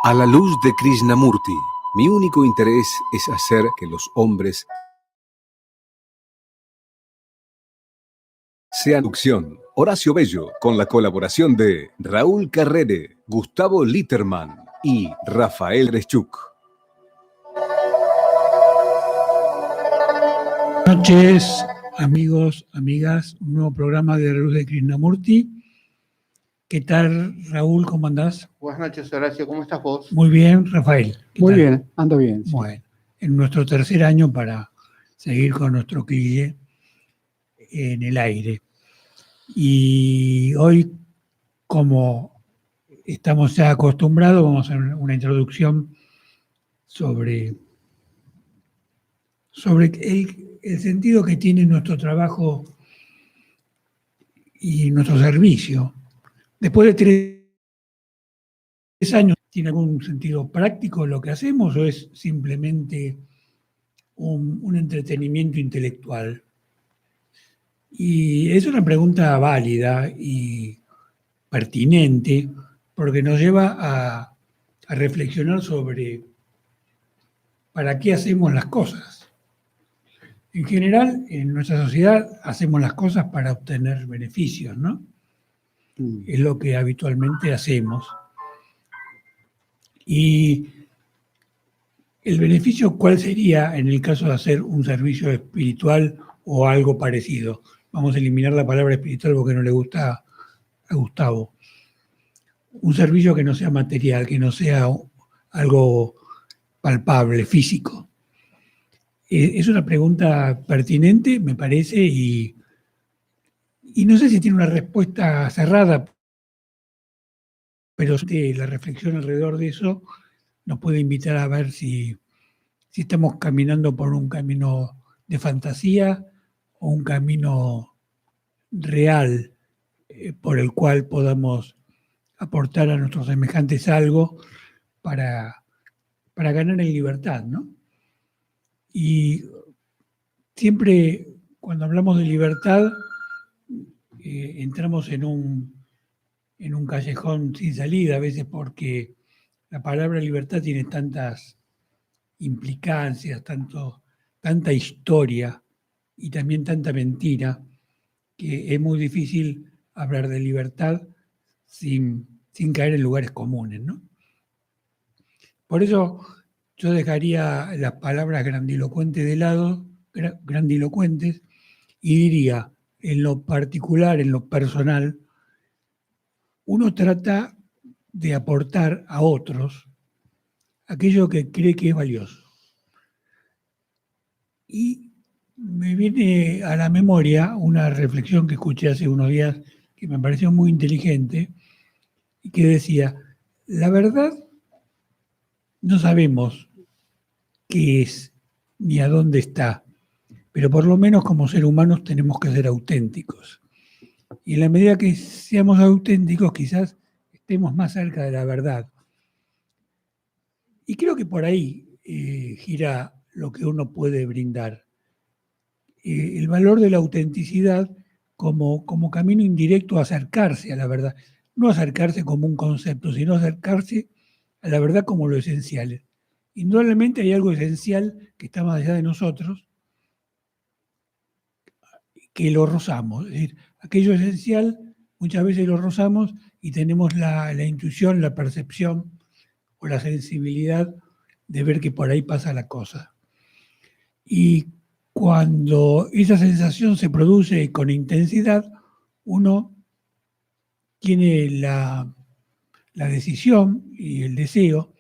A la luz de Krishnamurti, mi único interés es hacer que los hombres sean opción. Horacio Bello, con la colaboración de Raúl Carrere, Gustavo Litterman y Rafael Reschuk. Buenas noches, amigos, amigas, un nuevo programa de La Luz de Krishnamurti. ¿Qué tal, Raúl? ¿Cómo andás? Buenas noches, Horacio. ¿Cómo estás vos? Muy bien, Rafael. Muy tal? bien, ando bien. Sí. Bueno, en nuestro tercer año para seguir con nuestro Krille en el aire. Y hoy, como estamos ya acostumbrados, vamos a hacer una introducción sobre el sentido que tiene nuestro trabajo y nuestro servicio. Después de 3 años, ¿tiene algún sentido práctico lo que hacemos o es simplemente un entretenimiento intelectual? Y es una pregunta válida y pertinente porque nos lleva a reflexionar sobre para qué hacemos las cosas. En general, en nuestra sociedad hacemos las cosas para obtener beneficios, ¿no? Es lo que habitualmente hacemos. Y el beneficio, ¿cuál sería en el caso de hacer un servicio espiritual o algo parecido? Vamos a eliminar la palabra espiritual porque no le gusta a Gustavo. Un servicio que no sea material, que no sea algo palpable, físico. Es una pregunta pertinente, me parece, y no sé si tiene una respuesta cerrada, pero la reflexión alrededor de eso nos puede invitar a ver si estamos caminando por un camino de fantasía o un camino real por el cual podamos aportar a nuestros semejantes algo para ganar en libertad, ¿no? Y siempre cuando hablamos de libertad entramos en un callejón sin salida, a veces porque la palabra libertad tiene tantas implicancias, tanta historia y también tanta mentira, que es muy difícil hablar de libertad sin caer en lugares comunes, ¿no? Por eso yo dejaría las palabras grandilocuentes de lado, grandilocuentes, y diría, en lo particular, en lo personal, uno trata de aportar a otros aquello que cree que es valioso. Y me viene a la memoria una reflexión que escuché hace unos días que me pareció muy inteligente y que decía, la verdad no sabemos qué es ni a dónde está, pero por lo menos como seres humanos tenemos que ser auténticos. Y en la medida que seamos auténticos quizás estemos más cerca de la verdad. Y creo que por ahí gira lo que uno puede brindar. El valor de la autenticidad como camino indirecto a acercarse a la verdad. No acercarse como un concepto, sino acercarse a la verdad como lo esencial. Indudablemente hay algo esencial que está más allá de nosotros, que lo rozamos. Es decir, aquello esencial muchas veces lo rozamos y tenemos la intuición, la percepción o la sensibilidad de ver que por ahí pasa la cosa. Y cuando esa sensación se produce con intensidad, uno tiene la decisión y el deseo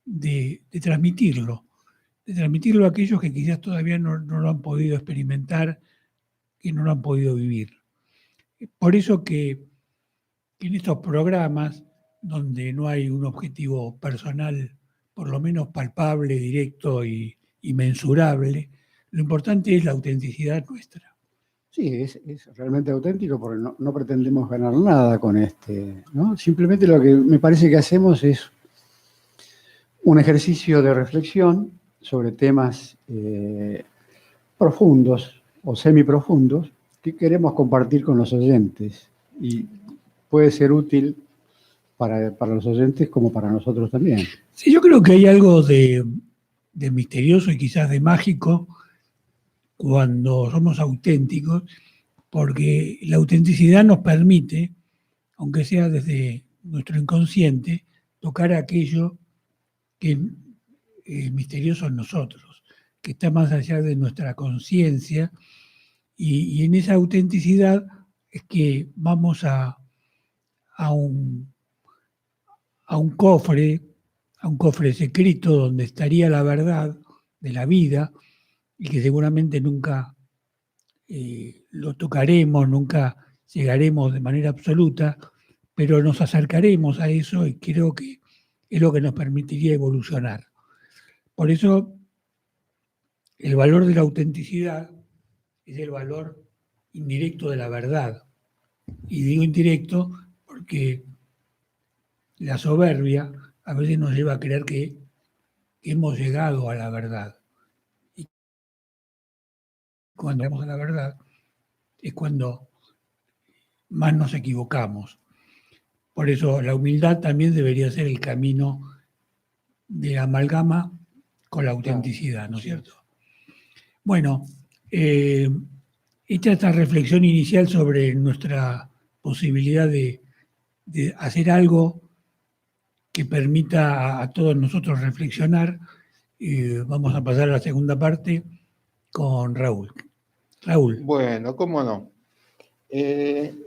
de transmitirlo a aquellos que quizás todavía no lo han podido experimentar, que no lo han podido vivir. Por eso que en estos programas, donde no hay un objetivo personal, por lo menos palpable, directo y mensurable, lo importante es la autenticidad nuestra. Sí, es realmente auténtico porque no pretendemos ganar nada con ¿no? Simplemente lo que me parece que hacemos es un ejercicio de reflexión sobre temas profundos o semiprofundos que queremos compartir con los oyentes. Y puede ser útil para los oyentes como para nosotros también. Sí, yo creo que hay algo de misterioso y quizás de mágico cuando somos auténticos, porque la autenticidad nos permite, aunque sea desde nuestro inconsciente, tocar aquello que es misterioso en nosotros, que está más allá de nuestra conciencia, y en esa autenticidad es que vamos a un cofre, secreto donde estaría la verdad de la vida y que seguramente nunca lo tocaremos, nunca llegaremos de manera absoluta, pero nos acercaremos a eso y creo que es lo que nos permitiría evolucionar. Por eso el valor de la autenticidad es el valor indirecto de la verdad. Y digo indirecto porque la soberbia a veces nos lleva a creer que hemos llegado a la verdad. Y cuando llegamos a la verdad es cuando más nos equivocamos. Por eso la humildad también debería ser el camino de la amalgama con la autenticidad, ¿no es cierto? Bueno, hecha esta reflexión inicial sobre nuestra posibilidad de hacer algo que permita a todos nosotros reflexionar, vamos a pasar a la segunda parte con Raúl. Raúl. Bueno, cómo no.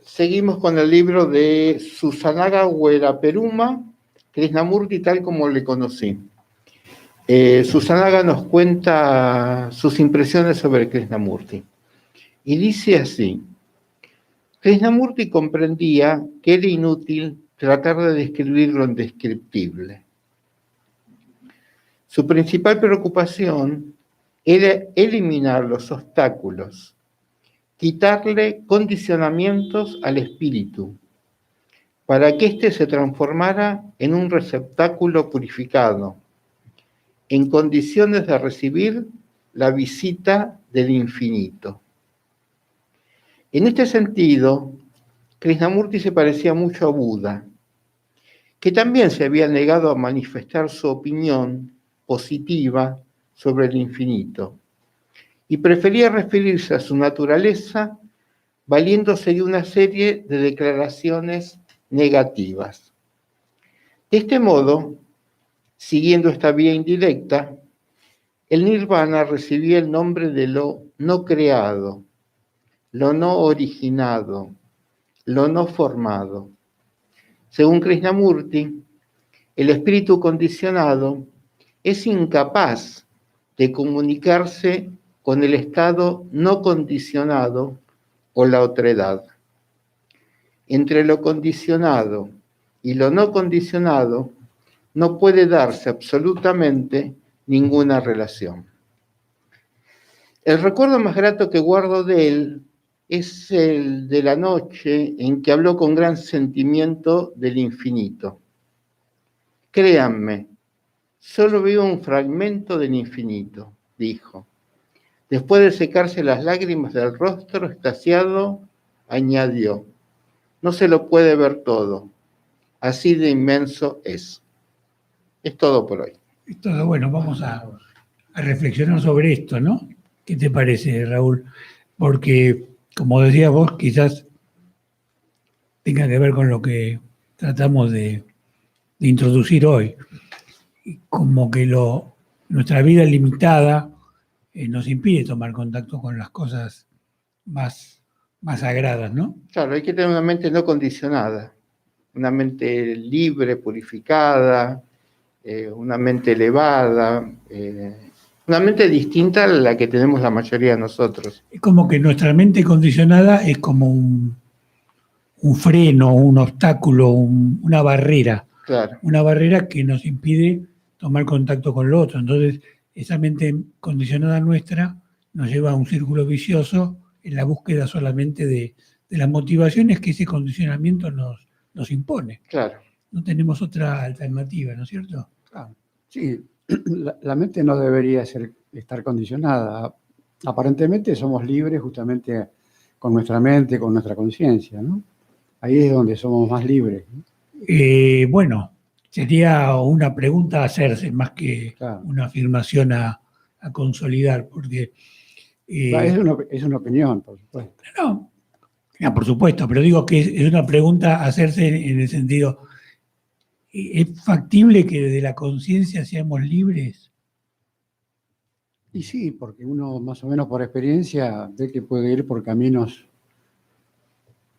Seguimos con el libro de Susanaga Hueraperuma, Krishnamurti tal como le conocí. Susanaga nos cuenta sus impresiones sobre Krishnamurti. Y dice así: Krishnamurti comprendía que era inútil tratar de describir lo indescriptible. Su principal preocupación era eliminar los obstáculos, quitarle condicionamientos al espíritu, para que éste se transformara en un receptáculo purificado, en condiciones de recibir la visita del infinito. En este sentido, Krishnamurti se parecía mucho a Buda, que también se había negado a manifestar su opinión positiva sobre el infinito, y prefería referirse a su naturaleza valiéndose de una serie de declaraciones negativas. De este modo, siguiendo esta vía indirecta, el nirvana recibía el nombre de lo no creado, lo no originado, lo no formado. Según Krishnamurti, el espíritu condicionado es incapaz de comunicarse con el estado no condicionado o la otredad. Entre lo condicionado y lo no condicionado no puede darse absolutamente ninguna relación. El recuerdo más grato que guardo de él es el de la noche en que habló con gran sentimiento del infinito. Créanme, solo veo un fragmento del infinito, dijo. Después de secarse las lágrimas del rostro extasiado, añadió: no se lo puede ver todo, así de inmenso es. Es todo por hoy. Todo, bueno, vamos a reflexionar sobre esto, ¿no? ¿Qué te parece, Raúl? Porque, como decías vos, quizás tenga que ver con lo que tratamos de introducir hoy. Como que nuestra vida limitada nos impide tomar contacto con las cosas más sagradas, ¿no? Claro, hay que tener una mente no condicionada, una mente libre, purificada, una mente elevada, una mente distinta a la que tenemos la mayoría de nosotros. Es como que nuestra mente condicionada es como un freno, un obstáculo, una barrera. Claro. Una barrera que nos impide tomar contacto con lo otro. Entonces, esa mente condicionada nuestra nos lleva a un círculo vicioso en la búsqueda solamente de las motivaciones que ese condicionamiento nos impone. Claro. No tenemos otra alternativa, ¿no es cierto? Claro. Sí, la mente no debería estar condicionada. Aparentemente somos libres justamente con nuestra mente, con nuestra conciencia, ¿no? Ahí es donde somos más libres, ¿no? Bueno, sería una pregunta a hacerse más que Claro. una afirmación a consolidar, porque Es una opinión, por supuesto. no, por supuesto, pero digo que es una pregunta a hacerse en el sentido, ¿es factible que desde la conciencia seamos libres? Y sí, porque uno más o menos por experiencia ve que puede ir por caminos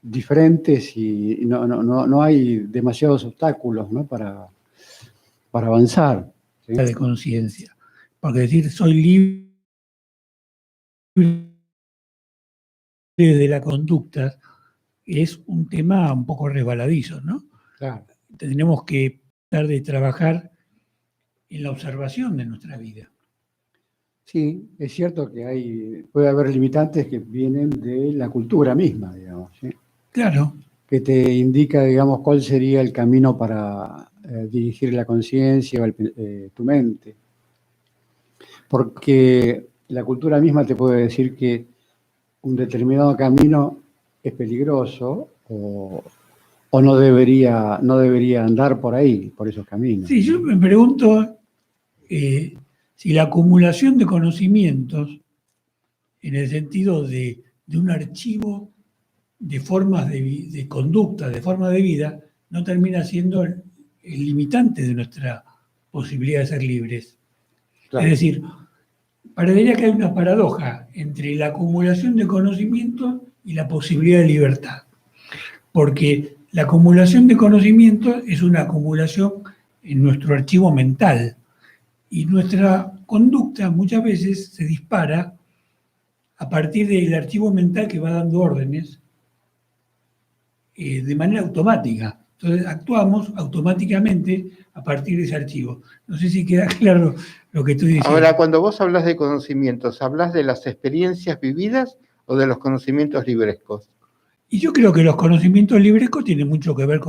diferentes y no hay demasiados obstáculos, ¿no? para avanzar. ¿sí? De conciencia. Porque decir soy libre de la conducta es un tema un poco resbaladizo, ¿no? Claro. Tenemos que tratar de trabajar en la observación de nuestra vida. Sí, es cierto que puede haber limitantes que vienen de la cultura misma, digamos, ¿sí? Claro, Que te indica, digamos, cuál sería el camino para dirigir la conciencia o tu mente. Porque la cultura misma te puede decir que un determinado camino es peligroso o no debería andar por ahí, por esos caminos. sí, yo me pregunto si la acumulación de conocimientos, en el sentido de un archivo de formas de conducta, de forma de vida, no termina siendo el limitante de nuestra posibilidad de ser libres. Claro. Es decir, parecería que hay una paradoja entre la acumulación de conocimientos y la posibilidad de libertad. Porque la acumulación de conocimientos es una acumulación en nuestro archivo mental y nuestra conducta muchas veces se dispara a partir del archivo mental que va dando órdenes de manera automática. Entonces actuamos automáticamente a partir de ese archivo. No sé si queda claro lo que estoy diciendo. Ahora, cuando vos hablas de conocimientos, ¿hablas de las experiencias vividas o de los conocimientos librescos? Y yo creo que los conocimientos librescos tienen mucho que ver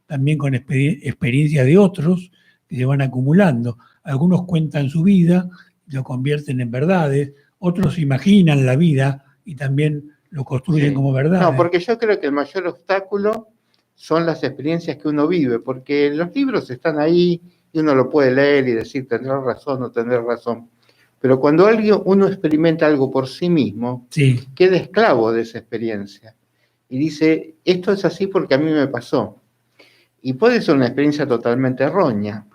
también con experiencias de otros que se van acumulando. Algunos cuentan su vida, lo convierten en verdades, otros imaginan la vida y también lo construyen Sí. como verdad. No, porque yo creo que el mayor obstáculo son las experiencias que uno vive, porque los libros están ahí y uno lo puede leer y decir tendrá razón o tendrá razón. Pero cuando uno experimenta algo por sí mismo, Sí, queda esclavo de esa experiencia. Y dice, esto es así porque a mí me pasó. Y puede ser una experiencia totalmente errónea.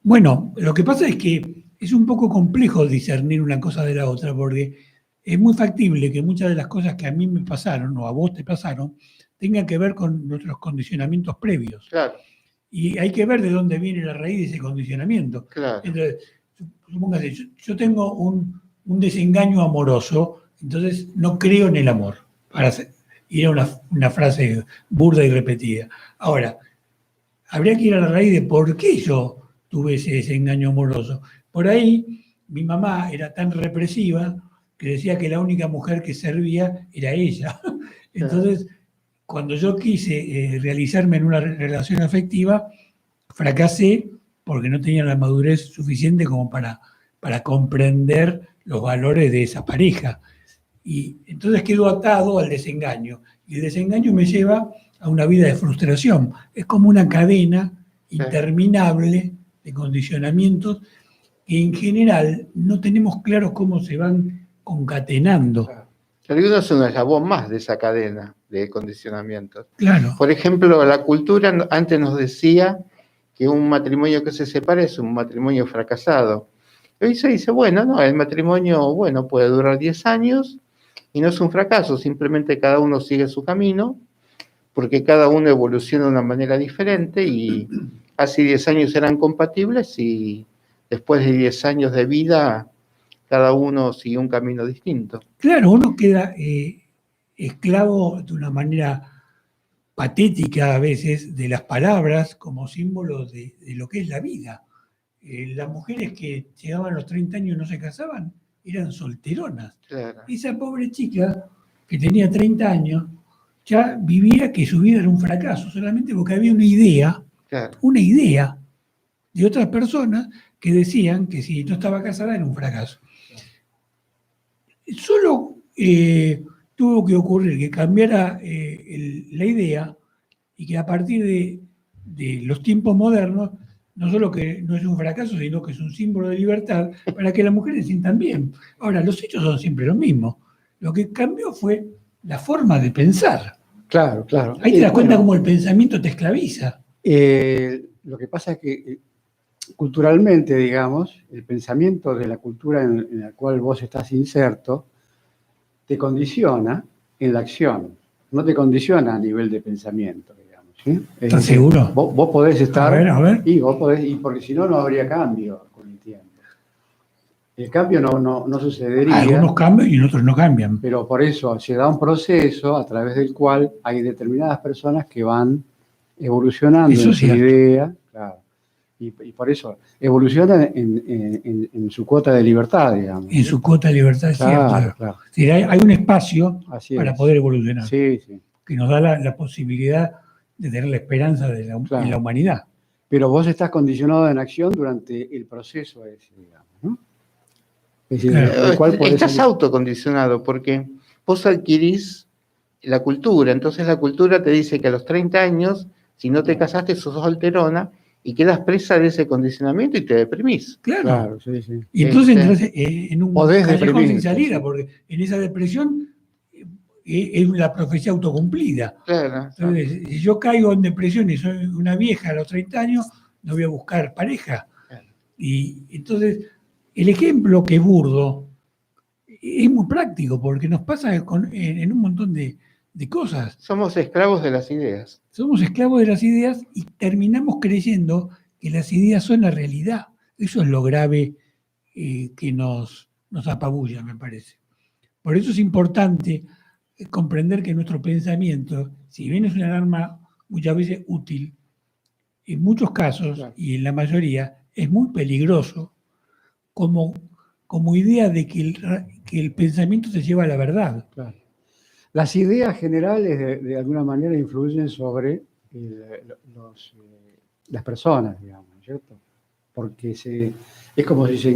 bueno, lo que pasa es que es un poco complejo discernir una cosa de la otra, porque es muy factible que muchas de las cosas que a mí me pasaron o a vos te pasaron tengan que ver con nuestros condicionamientos previos. Claro, Y hay que ver de dónde viene la raíz de ese condicionamiento. claro. Entonces, supóngase, yo tengo un desengaño amoroso, entonces no creo en el amor. Y era una frase burda y repetida. Ahora, habría que ir a la raíz de por qué yo tuve ese desengaño amoroso. Por ahí, mi mamá era tan represiva que decía que la única mujer que servía era ella. Entonces, cuando yo quise realizarme en una relación afectiva, fracasé porque no tenía la madurez suficiente como para comprender los valores de esa pareja. Y entonces quedo atado al desengaño. Y el desengaño me lleva a una vida de frustración. Es como una cadena interminable de condicionamientos que en general no tenemos claro cómo se van concatenando. Algunos es un eslabón más de esa cadena de condicionamientos. Claro. Por ejemplo, la cultura antes nos decía que un matrimonio que se separa es un matrimonio fracasado. Hoy se dice, bueno, no, el matrimonio, bueno, puede durar 10 años y no es un fracaso, simplemente cada uno sigue su camino, porque cada uno evoluciona de una manera diferente y hace 10 años eran compatibles y después de 10 años de vida, cada uno sigue un camino distinto. Claro, uno queda esclavo de una manera patética a veces de las palabras como símbolo de lo que es la vida. Las mujeres que llegaban a los 30 años y no se casaban eran solteronas. Claro. Esa pobre chica que tenía 30 años ya vivía que su vida era un fracaso, solamente porque había una idea de otras personas que decían que si no estaba casada era un fracaso. Solo tuvo que ocurrir que cambiara la idea y que a partir de los tiempos modernos, no solo que no es un fracaso, sino que es un símbolo de libertad para que las mujeres se sientan bien. Ahora, los hechos son siempre los mismos. Lo que cambió fue la forma de pensar. Claro, claro. Ahí te das cuenta Bueno, cómo el pensamiento te esclaviza. lo que pasa es que culturalmente, digamos, el pensamiento de la cultura en la cual vos estás inserto te condiciona en la acción, no te condiciona a nivel de pensamiento, digamos. ¿Sí? ¿Estás seguro? Vos podés estar... A ver. Y vos podés, y porque si no, no habría cambio con el tiempo. El cambio no sucedería. Algunos cambian y en otros no cambian. Pero por eso se da un proceso a través del cual hay determinadas personas que van evolucionando Eso en es su cierto. idea, claro. Y por eso evolucionan en su cuota de libertad, digamos. En su cuota de libertad, es Claro, cierto. claro. Es decir, hay un espacio Así para es. poder evolucionar, Sí, sí. que nos da la posibilidad de tener la esperanza de Claro. en la humanidad. Pero vos estás condicionado en acción durante el proceso ese, digamos, ¿no? Es decir, Claro. el cual podés Estás salir- autocondicionado porque vos adquirís la cultura, entonces la cultura te dice que a los 30 años, si no te casaste, sos solterona y quedas presa de ese condicionamiento y te deprimís. Claro. Claro, sí, sí. Y entonces entras Este, en un podés callejón sin deprimirte, salida, sí. porque en esa depresión es la profecía autocumplida. claro. Entonces, si yo caigo en depresión y soy una vieja a los 30 años, no voy a buscar pareja. Claro. Y entonces, el ejemplo que es burdo es muy práctico, porque nos pasa en un montón de cosas. Somos esclavos de las ideas. Somos esclavos de las ideas y terminamos creyendo que las ideas son la realidad. Eso es lo grave que nos apabulla, me parece. Por eso es importante comprender que nuestro pensamiento, si bien es una arma muchas veces útil, en muchos casos, Claro. y en la mayoría, es muy peligroso como idea de que el pensamiento te lleva a la verdad. Claro. Las ideas generales de alguna manera influyen sobre las personas, digamos, ¿no es cierto? Porque es como si se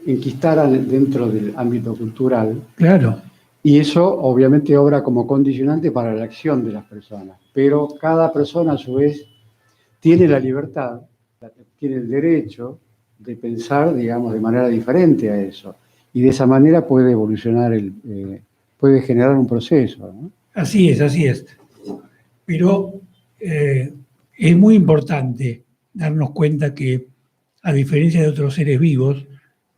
enquistaran dentro del ámbito cultural Claro, y eso obviamente obra como condicionante para la acción de las personas. Pero cada persona a su vez tiene la libertad, tiene el derecho de pensar, digamos, de manera diferente a eso. Y de esa manera puede evolucionar, puede generar un proceso, ¿no? así es, así es. Pero es muy importante darnos cuenta que, a diferencia de otros seres vivos,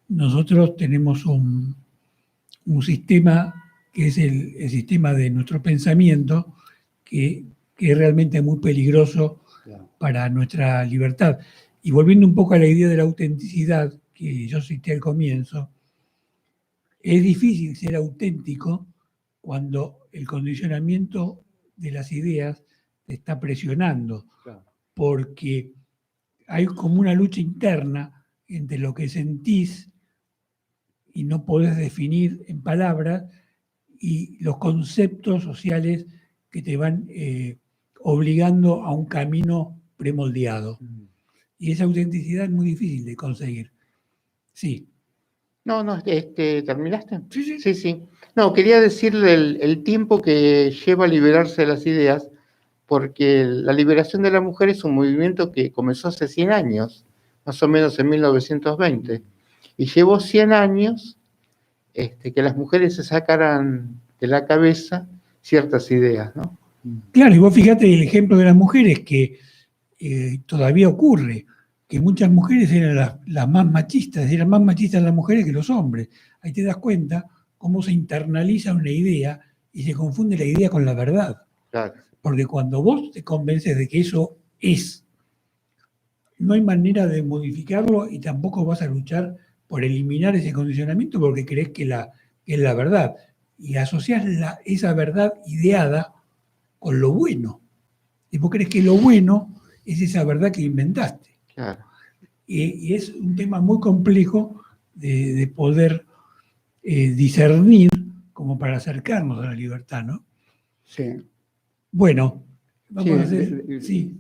nosotros tenemos un sistema que es el sistema de nuestro pensamiento, que es realmente muy peligroso Claro. para nuestra libertad. Y volviendo un poco a la idea de la autenticidad que yo cité al comienzo, es difícil ser auténtico cuando el condicionamiento de las ideas te está presionando, Claro. porque hay como una lucha interna entre lo que sentís y no podés definir en palabras y los conceptos sociales que te van obligando a un camino premoldeado. Y esa autenticidad es muy difícil de conseguir. Sí. No, ¿terminaste? Sí, sí. Sí, sí. No, quería decirle el tiempo que lleva a liberarse de las ideas, porque la liberación de la mujer es un movimiento que comenzó hace 100 años, más o menos en 1920, y llevó 100 años que las mujeres se sacaran de la cabeza ciertas ideas, ¿no? Claro, y vos fíjate el ejemplo de las mujeres que todavía ocurre, que muchas mujeres eran las más machistas las mujeres que los hombres. Ahí te das cuenta cómo se internaliza una idea y se confunde la idea con la verdad. Claro. Porque cuando vos te convences de que eso es, no hay manera de modificarlo y tampoco vas a luchar por eliminar ese condicionamiento porque crees que es la verdad. Y asociás esa verdad ideada con lo bueno. Y vos crees que lo bueno es esa verdad que inventaste. Claro. Y es un tema muy complejo de poder discernir como para acercarnos a la libertad, ¿no? Sí. Bueno, vamos Sí, a hacer... Sí.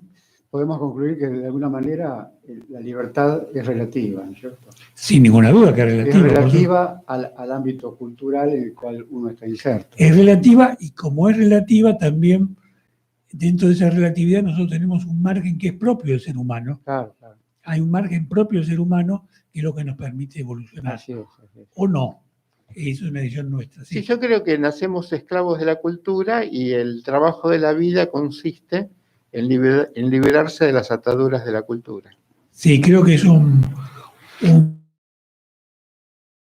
Podemos concluir que de alguna manera la libertad es relativa, ¿no es cierto? Sin ninguna duda que es relativa. Es relativa al ámbito cultural en el cual uno está inserto. Es relativa y como es relativa también dentro de esa relatividad nosotros tenemos un margen que es propio del ser humano. Claro, claro. Hay un margen propio del ser humano que es lo que nos permite evolucionar. Así es, así es. O no. Eso es una decisión nuestra. Sí, yo creo que nacemos esclavos de la cultura y el trabajo de la vida consiste en liberarse de las ataduras de la cultura. Sí, creo que es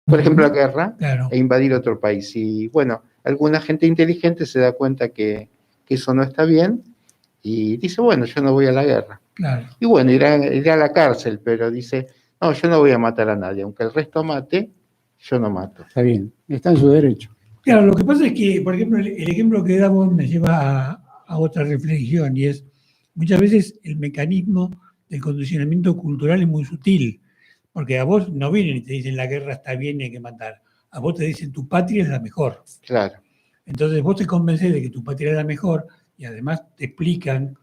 Por ejemplo, la guerra claro. e invadir otro país. Y bueno, alguna gente inteligente se da cuenta que eso no está bien y dice, bueno, yo no voy a la guerra. Claro. Y bueno, irá a la cárcel, pero dice, no, yo no voy a matar a nadie. Aunque el resto mate, yo no mato. Está bien, está en su derecho. Claro, lo que pasa es que, por ejemplo, el ejemplo que damos me lleva a otra reflexión y es, muchas veces el mecanismo del condicionamiento cultural es muy sutil, porque a vos no vienen y te dicen la guerra está bien y hay que matar. A vos te dicen tu patria es la mejor. Claro. Entonces vos te convences de que tu patria es la mejor y además te explican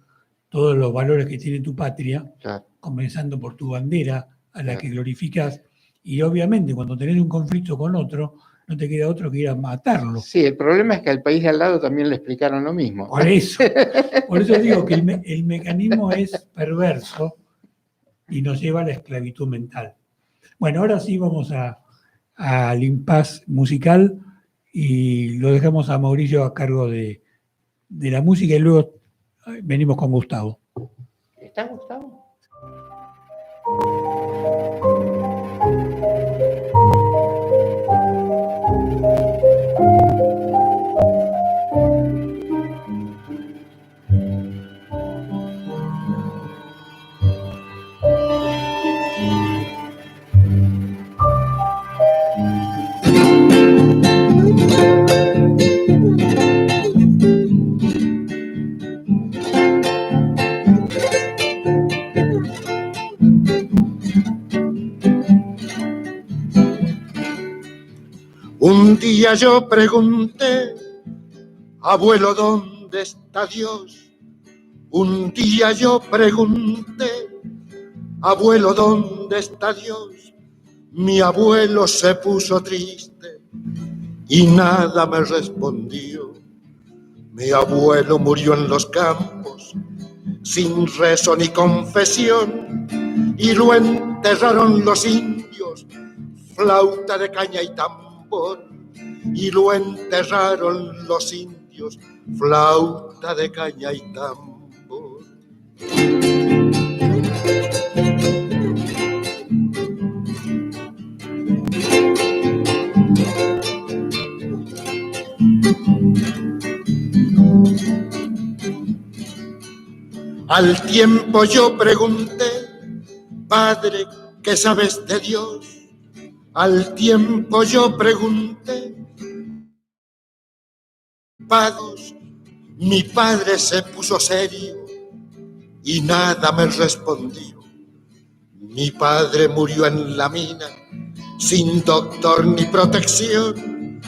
todos los valores que tiene tu patria, Claro. comenzando por tu bandera a la Claro. que glorificás. Y obviamente cuando tenés un conflicto con otro, no te queda otro que ir a matarlo. Sí, el problema es que al país de al lado también le explicaron lo mismo. Por eso digo que el mecanismo es perverso y nos lleva a la esclavitud mental. Bueno, ahora sí vamos al impasse musical y lo dejamos a Mauricio a cargo de la música y luego venimos con Gustavo. ¿Está Gustavo? Un día yo pregunté, abuelo, ¿dónde está Dios? Un día yo pregunté, abuelo, ¿dónde está Dios? Mi abuelo se puso triste y nada me respondió. Mi abuelo murió en los campos, sin rezo ni confesión, y lo enterraron los indios, flauta de caña y tambor, y lo enterraron los indios, flauta de caña y tambor. Al tiempo yo pregunté, Padre, ¿qué sabes de Dios? Al tiempo yo pregunté, Padre, mi padre se puso serio y nada me respondió. Mi padre murió en la mina, sin doctor ni protección,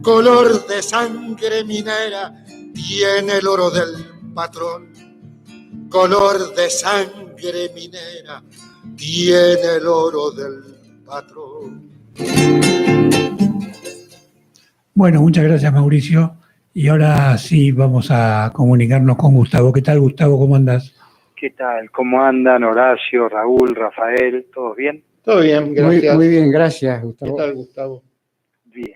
color de sangre minera tiene el oro del patrón. Color de sangre minera tiene el oro del patrón. Bueno, muchas gracias, Mauricio. Y ahora sí vamos a comunicarnos con Gustavo. ¿Qué tal, Gustavo? ¿Cómo andás? ¿Qué tal? ¿Cómo andan Horacio, Raúl, Rafael? ¿Todos bien? Todo bien, gracias. Muy bien, gracias, ¿Qué Gustavo. tal, Gustavo? Bien.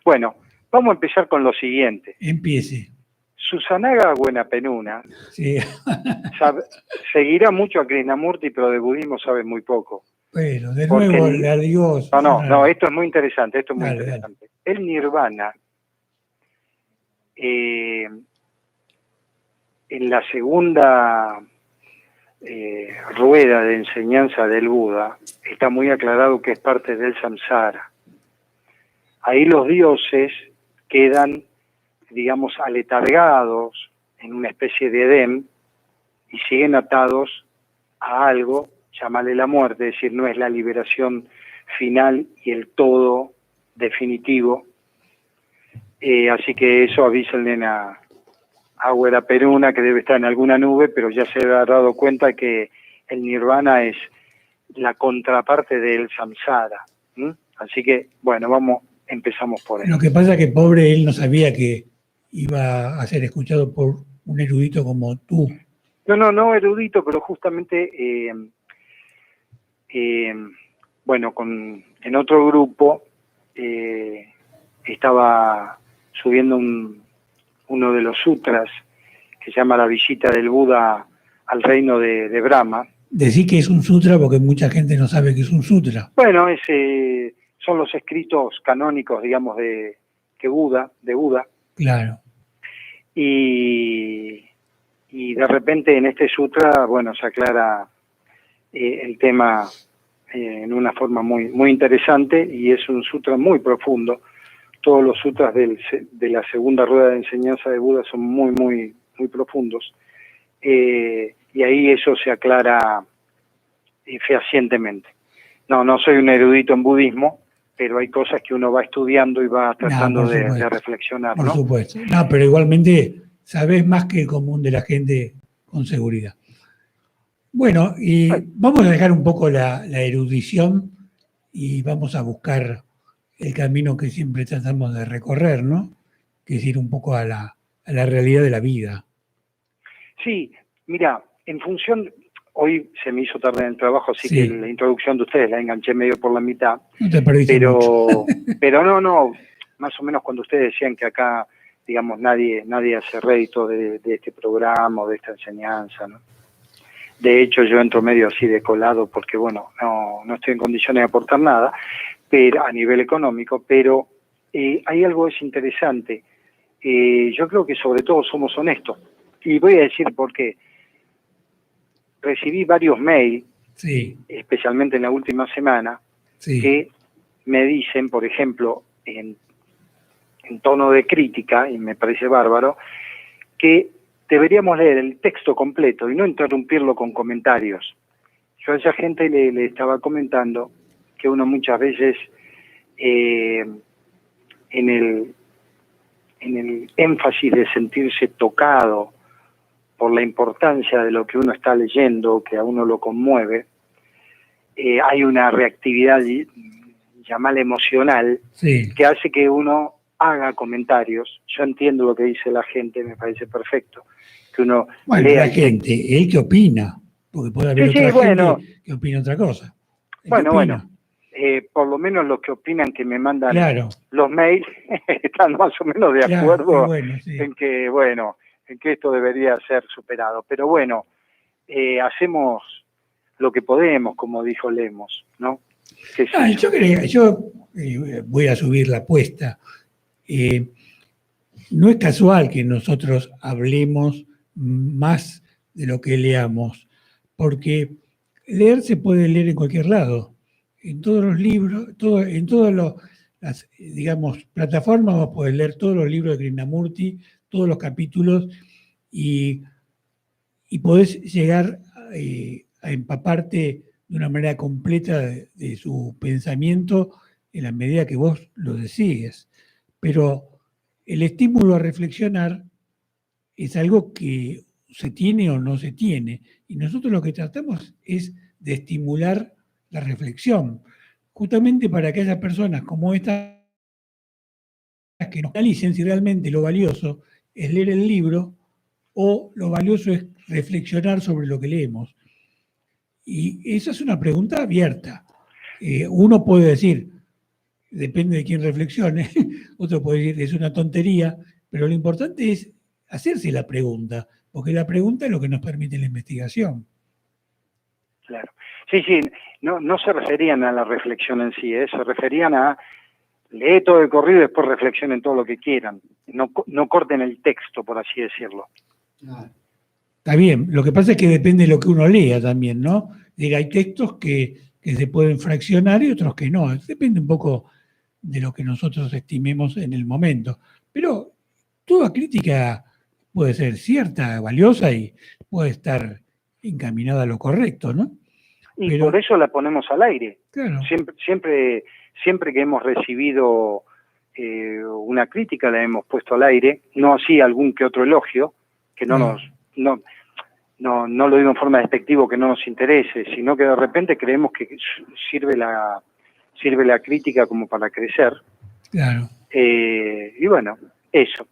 Bueno, vamos a empezar con lo siguiente. Empiece. Susanaga Buenapenuna Sí. seguirá mucho a Krishnamurti, pero de budismo sabe muy poco. Bueno, de Porque nuevo le adiós. No, esto es muy interesante, Dale. El nirvana, en la segunda rueda de enseñanza del Buda, está muy aclarado que es parte del samsara. Ahí los dioses quedan, digamos, aletargados en una especie de edén y siguen atados a algo, llamarle la muerte, es decir, no es la liberación final y el todo definitivo. Así que eso avísenle a Buenapenuna, que debe estar en alguna nube, pero ya se ha dado cuenta que el nirvana es la contraparte del samsara. Así que, bueno, empezamos por ahí. Lo que pasa es que pobre él no sabía que iba a ser escuchado por un erudito como tú. No erudito, pero justamente, bueno, en otro grupo estaba subiendo uno de los sutras que se llama La visita del Buda al reino de Brahma. Decí que es un sutra porque mucha gente no sabe que es un sutra. Bueno, son los escritos canónicos, digamos, de Buda. Claro. Y de repente en este sutra, bueno, se aclara el tema en una forma muy, muy interesante, y es un sutra muy profundo. Todos los sutras de la segunda rueda de enseñanza de Buda son muy, muy, muy profundos. Y ahí eso se aclara fehacientemente. No soy un erudito en budismo, pero hay cosas que uno va estudiando y va tratando de reflexionar, por ¿no? supuesto. No, pero igualmente sabés más que el común de la gente, con seguridad. Bueno, y vamos a dejar un poco la erudición y vamos a buscar el camino que siempre tratamos de recorrer, ¿no? Que es ir un poco a la realidad de la vida. Sí, mira, en función, hoy se me hizo tarde en el trabajo, así Sí. que la introducción de ustedes la enganché medio por la mitad. No te perdiste mucho. Pero no, más o menos cuando ustedes decían que acá, digamos, nadie hace rédito de este programa o de esta enseñanza, ¿no? De hecho, yo entro medio así de colado porque, bueno, no estoy en condiciones de aportar nada, pero a nivel económico, pero hay algo que es interesante. Yo creo que sobre todo somos honestos. Y voy a decir por qué. Recibí varios mails, Sí, especialmente en la última semana, sí. que me dicen, por ejemplo, en tono de crítica, y me parece bárbaro, que deberíamos leer el texto completo y no interrumpirlo con comentarios. Yo a esa gente le estaba comentando que uno muchas veces en el énfasis de sentirse tocado por la importancia de lo que uno está leyendo, que a uno lo conmueve, hay una reactividad, llamada emocional, Sí. que hace que uno haga comentarios. Yo entiendo lo que dice la gente, me parece perfecto, que uno Bueno, lea la el texto. gente, el que opina, porque puede haber Sí, otra bueno. gente que opina otra cosa. El que Bueno, opina. por lo menos los que opinan, que me mandan Claro, los mails, están más o menos de claro, acuerdo y bueno, sí. en que esto debería ser superado. Pero bueno, hacemos lo que podemos, como dijo Lemos, ¿no? ¿Qué sé yo? Yo voy a subir la apuesta. No es casual que nosotros hablemos más de lo que leamos, porque leer se puede leer en cualquier lado, en todos los libros, en todas las, digamos, plataformas vos podés leer todos los libros de Krishnamurti, todos los capítulos, y podés llegar a empaparte de una manera completa de su pensamiento en la medida que vos lo decides. Pero el estímulo a reflexionar es algo que se tiene o no se tiene. Y nosotros lo que tratamos es de estimular la reflexión, justamente para que haya personas como estas que nos analicen si realmente lo valioso es leer el libro o lo valioso es reflexionar sobre lo que leemos. Y esa es una pregunta abierta. Uno puede decir, depende de quién reflexione, otro puede decir, es una tontería, pero lo importante es hacerse la pregunta, porque la pregunta es lo que nos permite la investigación. Claro. Sí, no se referían a la reflexión en sí, se referían a leer todo el corrido y después reflexionen todo lo que quieran. No corten el texto, por así decirlo. Está bien, lo que pasa es que depende de lo que uno lea también, ¿no? Diga, hay textos que se pueden fraccionar y otros que no. Depende un poco de lo que nosotros estimemos en el momento. Pero toda crítica puede ser cierta, valiosa y puede estar encaminada a lo correcto, ¿no? Y Pero, por eso la ponemos al aire. claro, Siempre que hemos recibido una crítica la hemos puesto al aire, no así algún que otro elogio, que no lo digo en forma despectiva, que no nos interese, sino que de repente creemos que sirve la crítica como para crecer. claro. Y bueno, eso.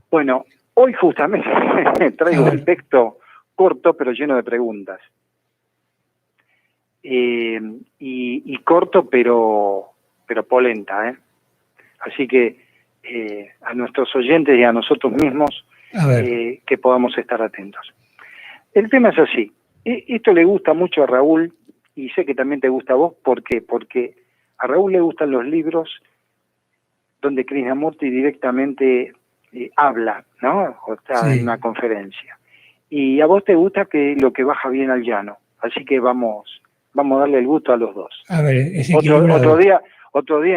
Bueno, Hoy justamente traigo un texto corto pero lleno de preguntas. Y corto pero polenta, ¿eh? Así que a nuestros oyentes y a nosotros mismos A ver, que podamos estar atentos. El tema es así. Esto le gusta mucho a Raúl y sé que también te gusta a vos. ¿Por qué? Porque a Raúl le gustan los libros donde Krishnamurti directamente habla, ¿no? O está Sí. en una conferencia. Y a vos te gusta que lo que baja bien al llano. Así que vamos a darle el gusto a los dos. a ver, es Otro equilibrado. día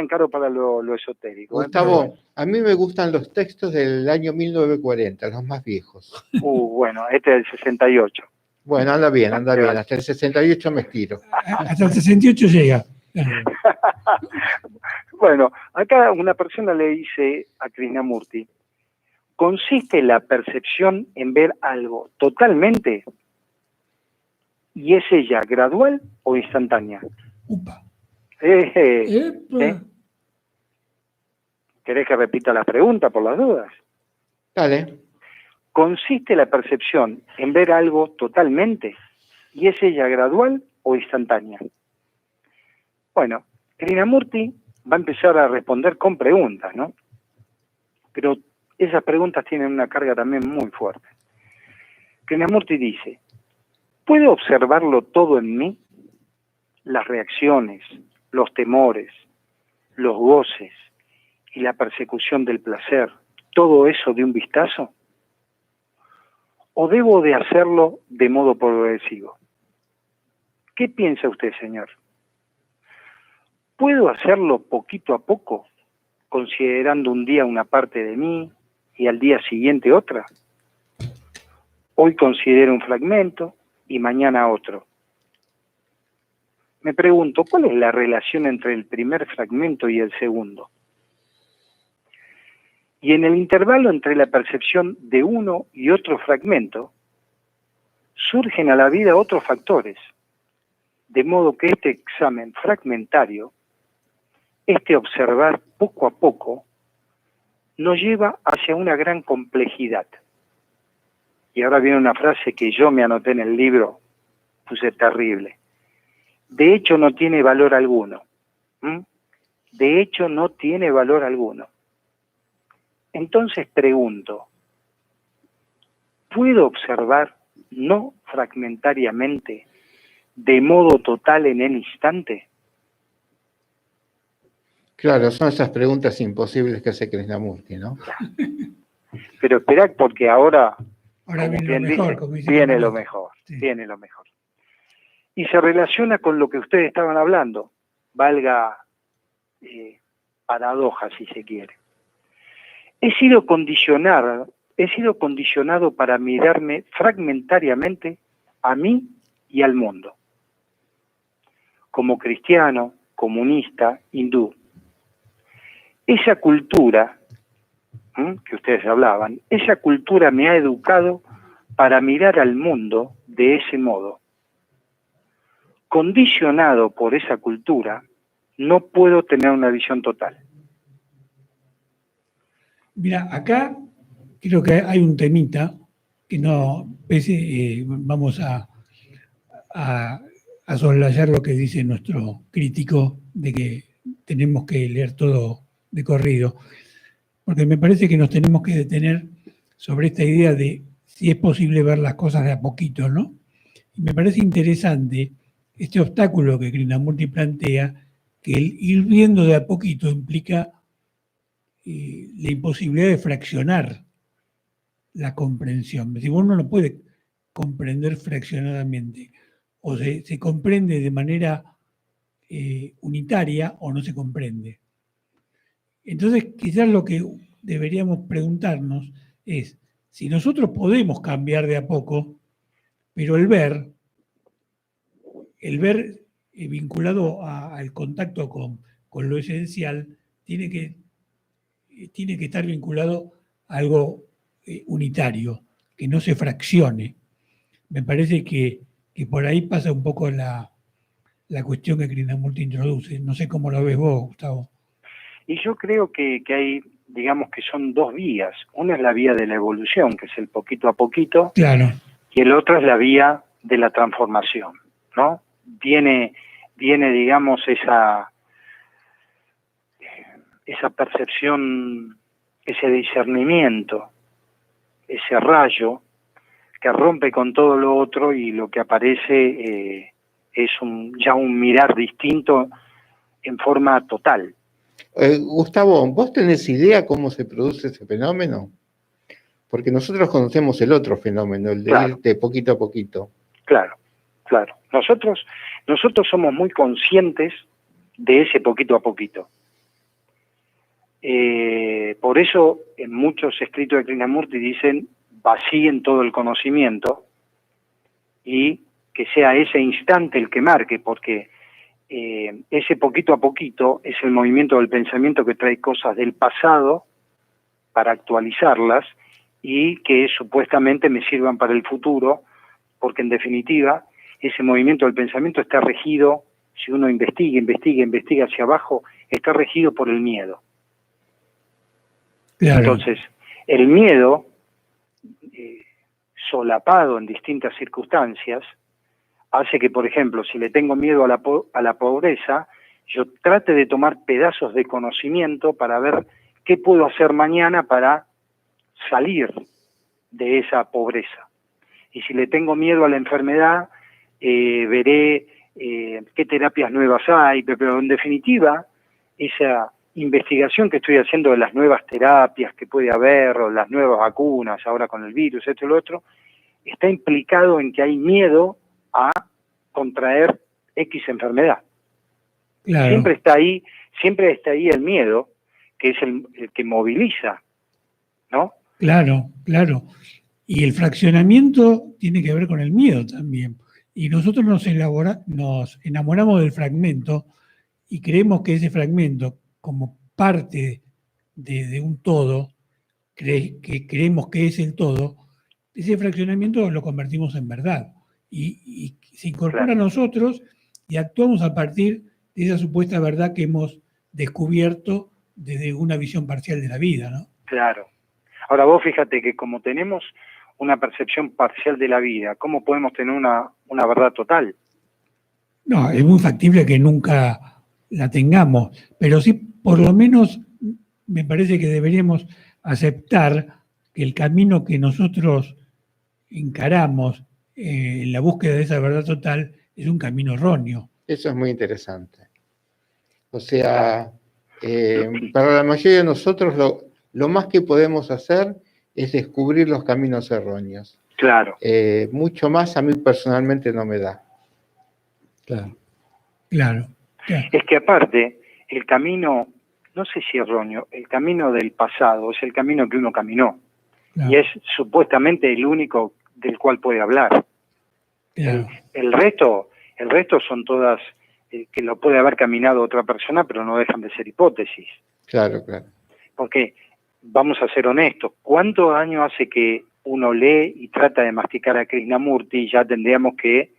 encaro para lo esotérico. Gustavo, a mí me gustan los textos del año 1940, los más viejos. Bueno, este es el 68. Bueno, anda bien, hasta el 68 me estiro. Hasta el 68 llega. Bueno, acá una persona le dice a Krishnamurti, ¿consiste la percepción en ver algo totalmente? ¿Y es ella gradual o instantánea? Upa. ¿Querés que repita la pregunta por las dudas? Dale. ¿Consiste la percepción en ver algo totalmente? ¿Y es ella gradual o instantánea? Bueno, Krishnamurti va a empezar a responder con preguntas, ¿no? Pero esas preguntas tienen una carga también muy fuerte. Krishnamurti dice, ¿puedo observarlo todo en mí? Las reacciones, los temores, los goces y la persecución del placer, todo eso de un vistazo. ¿O debo de hacerlo de modo progresivo? ¿Qué piensa usted, señor? ¿Puedo hacerlo poquito a poco, considerando un día una parte de mí y al día siguiente otra? Hoy considero un fragmento y mañana otro. Me pregunto, ¿cuál es la relación entre el primer fragmento y el segundo? Y en el intervalo entre la percepción de uno y otro fragmento, surgen a la vida otros factores, de modo que este examen fragmentario, este observar poco a poco, nos lleva hacia una gran complejidad. Y ahora viene una frase que yo me anoté en el libro, puse terrible. De hecho no tiene valor alguno. De hecho no tiene valor alguno. Entonces pregunto, ¿puedo observar no fragmentariamente, de modo total en el instante? Claro, son esas preguntas imposibles que hace Krishnamurti, ¿no? Pero esperad porque ahora Viene lo bien mejor, dice, como dice viene Krishnamurti. lo mejor, Sí. viene lo mejor. Y se relaciona con lo que ustedes estaban hablando, valga paradoja si se quiere. He sido condicionado para mirarme fragmentariamente a mí y al mundo. Como cristiano, comunista, hindú. Esa cultura que ustedes hablaban, esa cultura me ha educado para mirar al mundo de ese modo. Condicionado por esa cultura, no puedo tener una visión total. Mira, acá creo que hay un temita que no, vamos a soslayar lo que dice nuestro crítico de que tenemos que leer todo de corrido, porque me parece que nos tenemos que detener sobre esta idea de si es posible ver las cosas de a poquito, ¿no? Y me parece interesante este obstáculo que Krishnamurti plantea, que el ir viendo de a poquito implica la imposibilidad de fraccionar la comprensión. Si uno no puede comprender fraccionadamente, o se comprende de manera unitaria o no se comprende. Entonces, quizás lo que deberíamos preguntarnos es si nosotros podemos cambiar de a poco, pero el ver vinculado al contacto con lo esencial, tiene que estar vinculado a algo unitario, que no se fraccione. Me parece que por ahí pasa un poco la cuestión que Krishnamurti introduce. No sé cómo lo ves vos, Gustavo. Y yo creo que hay digamos que son dos vías. Una es la vía de la evolución, que es el poquito a poquito, Claro, y el otro es la vía de la transformación, ¿no? Viene digamos, esa percepción, ese discernimiento, ese rayo que rompe con todo lo otro, y lo que aparece es ya un mirar distinto en forma total. Gustavo, ¿vos tenés idea cómo se produce ese fenómeno? Porque nosotros conocemos el otro fenómeno, el de Claro. ir de poquito a poquito. Claro. Nosotros somos muy conscientes de ese poquito a poquito. Por eso en muchos escritos de Krishnamurti dicen: vacíen todo el conocimiento y que sea ese instante el que marque, porque ese poquito a poquito es el movimiento del pensamiento que trae cosas del pasado para actualizarlas y que supuestamente me sirvan para el futuro, porque en definitiva ese movimiento del pensamiento está regido, si uno investiga hacia abajo, está regido por el miedo. claro. Entonces, el miedo, solapado en distintas circunstancias, hace que, por ejemplo, si le tengo miedo a la pobreza, yo trate de tomar pedazos de conocimiento para ver qué puedo hacer mañana para salir de esa pobreza. Y si le tengo miedo a la enfermedad, veré qué terapias nuevas hay, pero en definitiva, esa investigación que estoy haciendo de las nuevas terapias que puede haber, o las nuevas vacunas, ahora con el virus, esto y lo otro, está implicado en que hay miedo a contraer X enfermedad. Claro. Siempre está ahí el miedo, que es el que moviliza, ¿no? Claro. Y el fraccionamiento tiene que ver con el miedo también. Y nosotros nos enamoramos del fragmento y creemos que ese fragmento, como parte de un todo, que creemos que es el todo, ese fraccionamiento lo convertimos en verdad. Y se incorpora Claro. a nosotros y actuamos a partir de esa supuesta verdad que hemos descubierto desde una visión parcial de la vida, ¿no? Claro. Ahora vos fíjate que como tenemos una percepción parcial de la vida, ¿cómo podemos tener una verdad total? No, es muy factible que nunca la tengamos, pero sí, por lo menos, me parece que deberíamos aceptar que el camino que nosotros encaramos en la búsqueda de esa verdad total es un camino erróneo. Eso es muy interesante. O sea, para la mayoría de nosotros lo más que podemos hacer es descubrir los caminos erróneos. Claro. Mucho más a mí personalmente no me da. Claro. Es que aparte, el camino, no sé si erróneo, el camino del pasado es el camino que uno caminó. Claro. Y es supuestamente el único del cual puede hablar. Claro. El resto son todas que lo puede haber caminado otra persona, pero no dejan de ser hipótesis. Claro. Porque, vamos a ser honestos, ¿cuántos años hace que uno lee y trata de masticar a Krishnamurti y ya tendríamos que,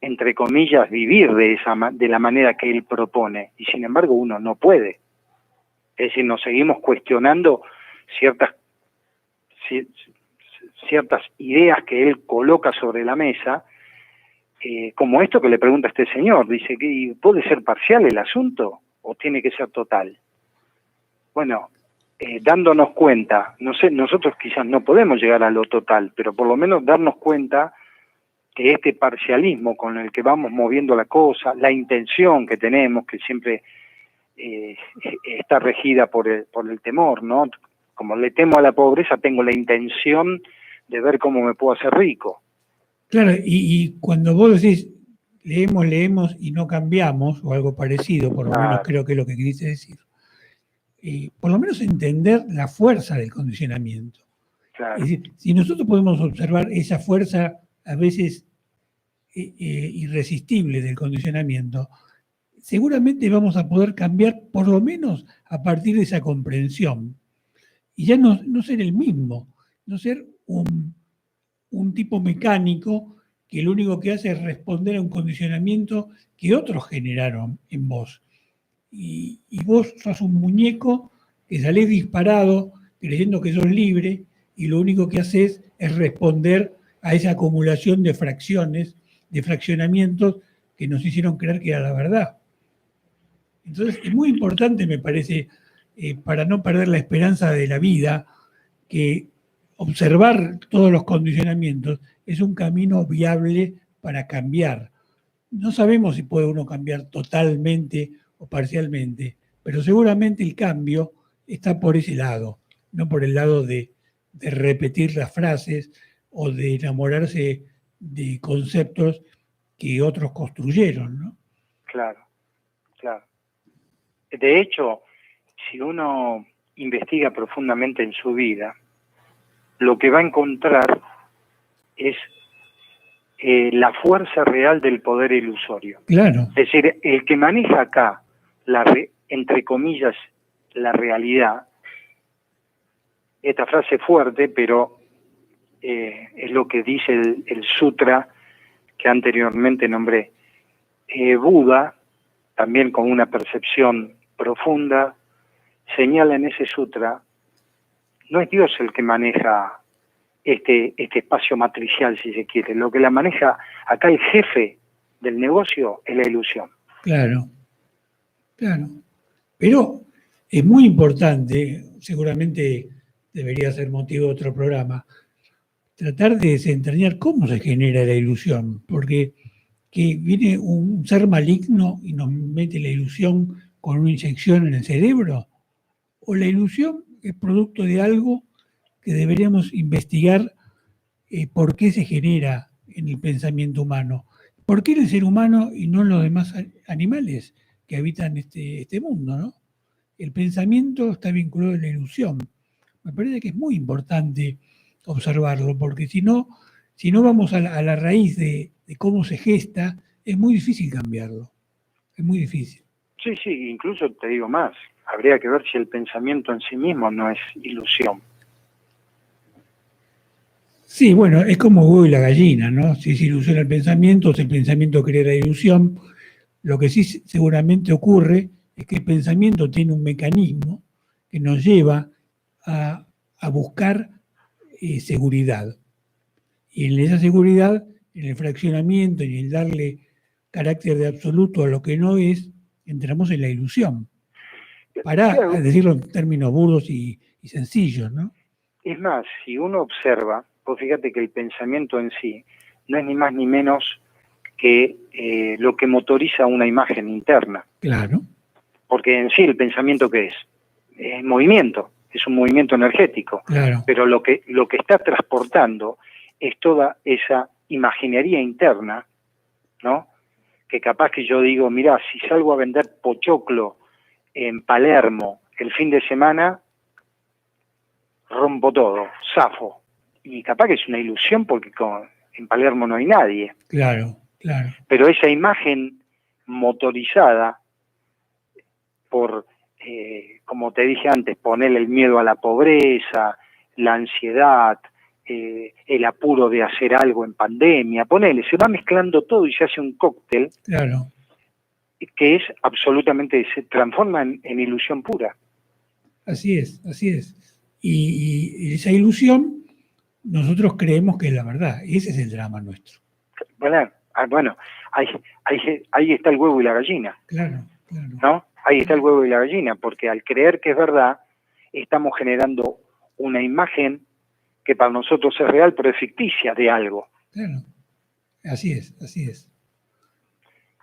entre comillas, vivir de la manera que él propone? Y sin embargo uno no puede. Es decir, nos seguimos cuestionando ciertas ideas que él coloca sobre la mesa, como esto que le pregunta a este señor. Dice, ¿puede ser parcial el asunto o tiene que ser total? Bueno, dándonos cuenta, no sé, nosotros quizás no podemos llegar a lo total, pero por lo menos darnos cuenta que este parcialismo con el que vamos moviendo la cosa, la intención que tenemos, que siempre está regida por el temor, ¿no? Como le temo a la pobreza, tengo la intención de ver cómo me puedo hacer rico. Claro, y cuando vos decís leemos y no cambiamos, o algo parecido, por lo menos creo que es lo que quisiste decir, por lo menos entender la fuerza del condicionamiento. Claro. Es decir, si nosotros podemos observar esa fuerza a veces irresistible del condicionamiento, seguramente vamos a poder cambiar por lo menos a partir de esa comprensión. Y ya no ser el mismo, no ser un tipo mecánico que lo único que hace es responder a un condicionamiento que otros generaron en vos. Y vos sos un muñeco que salís disparado creyendo que sos libre y lo único que haces es responder a esa acumulación de fracciones, de fraccionamientos que nos hicieron creer que era la verdad. Entonces es muy importante, me parece, para no perder la esperanza de la vida, que observar todos los condicionamientos es un camino viable para cambiar. No sabemos si puede uno cambiar totalmente o parcialmente, pero seguramente el cambio está por ese lado, no por el lado de repetir las frases o de enamorarse de conceptos que otros construyeron, ¿no? Claro, claro. De hecho, si uno investiga profundamente en su vida, lo que va a encontrar es la fuerza real del poder ilusorio. Claro, Es decir, el que maneja acá, entre comillas, la realidad, esta frase fuerte, pero es lo que dice el sutra que anteriormente nombré. Buda, también con una percepción profunda, señala en ese sutra, no es Dios el que maneja este espacio matricial, si se quiere. Lo que la maneja acá, el jefe del negocio, es la ilusión. claro, claro. Pero es muy importante, seguramente debería ser motivo de otro programa, tratar de desentrañar cómo se genera la ilusión, porque que viene un ser maligno y nos mete la ilusión con una inyección en el cerebro, o la ilusión es producto de algo que deberíamos investigar por qué se genera en el pensamiento humano. ¿Por qué en el ser humano y no en los demás animales que habitan este mundo, ¿no? El pensamiento está vinculado a la ilusión. Me parece que es muy importante observarlo, porque si no vamos a la raíz de cómo se gesta, es muy difícil cambiarlo. Es muy difícil. Sí, sí, incluso te digo más, habría que ver si el pensamiento en sí mismo no es ilusión. Sí, bueno, es como huevo y la gallina, ¿no? Si es ilusión el pensamiento, si el pensamiento crea la ilusión, lo que sí seguramente ocurre es que el pensamiento tiene un mecanismo que nos lleva a buscar seguridad. Y en esa seguridad, en el fraccionamiento y en darle carácter de absoluto a lo que no es, entramos en la ilusión. Para Claro. decirlo en términos burdos y sencillos, ¿no? Es más, si uno observa, pues fíjate que el pensamiento en sí no es ni más ni menos que lo que motoriza una imagen interna. Claro. Porque en sí el pensamiento, ¿qué es? Es movimiento, es un movimiento energético. Claro. Pero lo que está transportando es toda esa imaginería interna, ¿no? Que capaz que yo digo, mirá, si salgo a vender pochoclo en Palermo el fin de semana, rompo todo, zafo. Y capaz que es una ilusión porque en Palermo no hay nadie. Claro, claro. Pero esa imagen motorizada por, como te dije antes, ponerle el miedo a la pobreza, la ansiedad, el apuro de hacer algo en pandemia, ponele, se va mezclando todo y se hace un cóctel. Claro. Que es absolutamente, se transforma en ilusión pura. Así es, así es. Y esa ilusión, nosotros creemos que es la verdad. Ese es el drama nuestro. Bueno, ahí está el huevo y la gallina. Claro, claro. ¿No? Ahí está el huevo y la gallina, porque al creer que es verdad, estamos generando una imagen que para nosotros es real, pero es ficticia de algo. Claro. Así es, así es.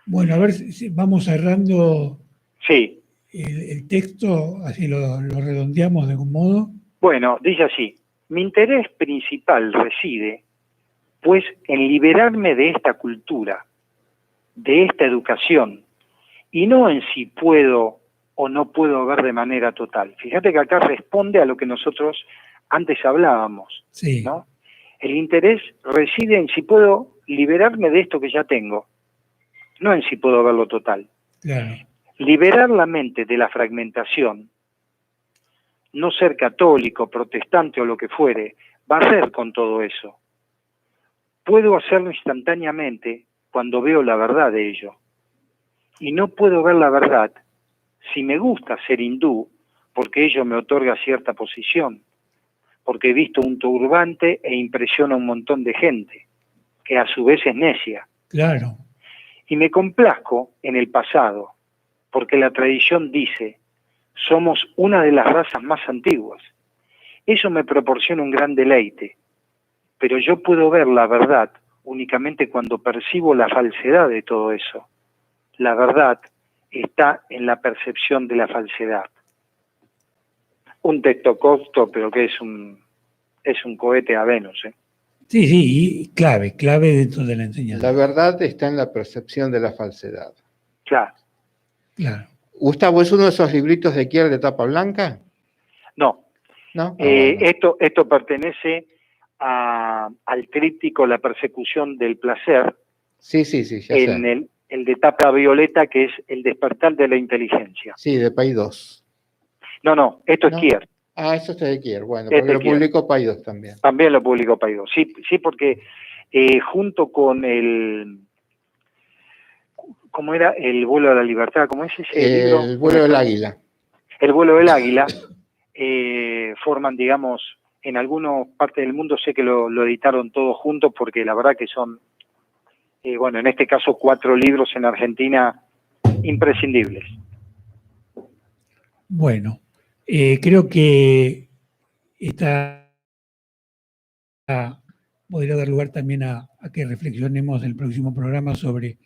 Bueno, a ver si vamos cerrando Sí. el texto, así lo redondeamos de algún modo. Bueno, dice así: mi interés principal reside, pues, en liberarme de esta cultura, de esta educación, y no en si puedo o no puedo ver de manera total. Fíjate que acá responde a lo que nosotros antes hablábamos, Sí. ¿no? El interés reside en si puedo liberarme de esto que ya tengo, no en si puedo verlo total. Claro. Liberar la mente de la fragmentación, no ser católico, protestante o lo que fuere, barrer con todo eso. Puedo hacerlo instantáneamente cuando veo la verdad de ello. Y no puedo ver la verdad si me gusta ser hindú, porque ello me otorga cierta posición, porque he visto un turbante e impresiona a un montón de gente, que a su vez es necia. Claro. Y me complazco en el pasado, porque la tradición dice, somos una de las razas más antiguas. Eso me proporciona un gran deleite, pero yo puedo ver la verdad únicamente cuando percibo la falsedad de todo eso. La verdad está en la percepción de la falsedad. Un texto corto, pero que es un cohete a Venus, ¿eh? Sí, sí, y clave dentro de la enseñanza. La verdad está en la percepción de la falsedad. Claro. Claro. Gustavo, ¿es uno de esos libritos de Kier de tapa blanca? No, ¿No? Bueno. esto pertenece al tríptico La persecución del placer, Sí, ya sé. el de tapa violeta, que es El despertar de la inteligencia. Sí, de Paidós. No, esto es ¿No? Kier. Ah, eso está de Kier. Bueno, Este porque lo Kier. publicó Paidós también. También lo publicó Paidós. Sí, porque junto con ¿cómo era? El vuelo a la libertad, ¿cómo es ese libro? El vuelo del águila. El vuelo del águila, forman, digamos, en algunas partes del mundo sé que lo editaron todos juntos porque la verdad que son, bueno, en este caso 4 libros en Argentina imprescindibles. Bueno, creo que podría dar lugar también a que reflexionemos en el próximo programa sobre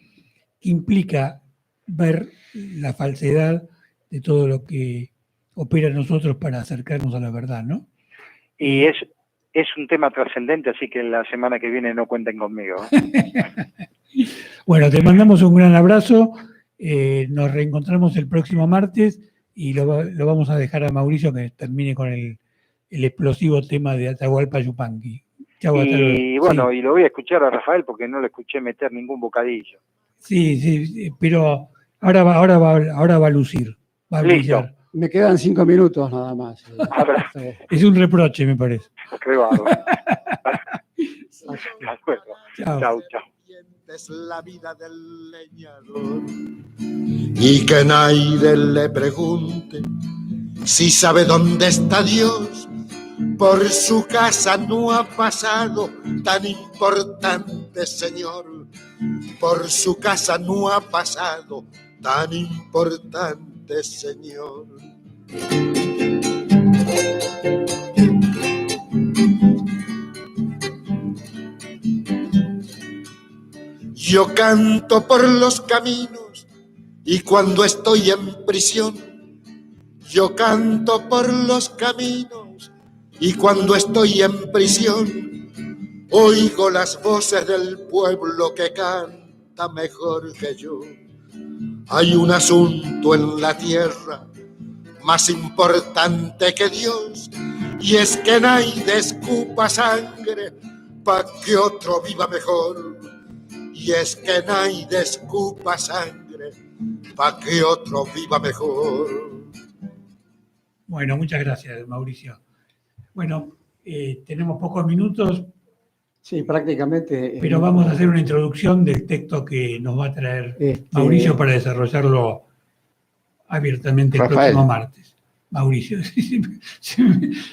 qué implica ver la falsedad de todo lo que opera en nosotros para acercarnos a la verdad, ¿no? Y es un tema trascendente, así que la semana que viene no cuenten conmigo. Bueno, te mandamos un gran abrazo, nos reencontramos el próximo martes y lo vamos a dejar a Mauricio que termine con el explosivo tema de Atahualpa Yupanqui. Chau, hasta luego. Y bueno, Sí. y lo voy a escuchar a Rafael porque no le escuché meter ningún bocadillo. Sí, pero ahora va a lucir, va a Listo. brillar. Me quedan 5 minutos nada más. Ahora, Es un reproche, me parece. qué bárbaro. Chao. Chau. Es la vida del leñador y que nadie le pregunte si sabe dónde está Dios. Por su casa no ha pasado tan importante, señor. Por su casa no ha pasado tan importante, señor. Yo canto por los caminos y cuando estoy en prisión, yo canto por los caminos y cuando estoy en prisión, oigo las voces del pueblo que canta mejor que yo. Hay un asunto en la tierra más importante que Dios, y es que nadie escupa sangre pa' que otro viva mejor. Y es que nadie escupa sangre pa' que otro viva mejor. Bueno, muchas gracias, Mauricio. Bueno, tenemos pocos minutos, Sí, prácticamente. pero vamos a hacer una introducción del texto que nos va a traer Mauricio para desarrollarlo abiertamente el Rafael. próximo martes. Mauricio,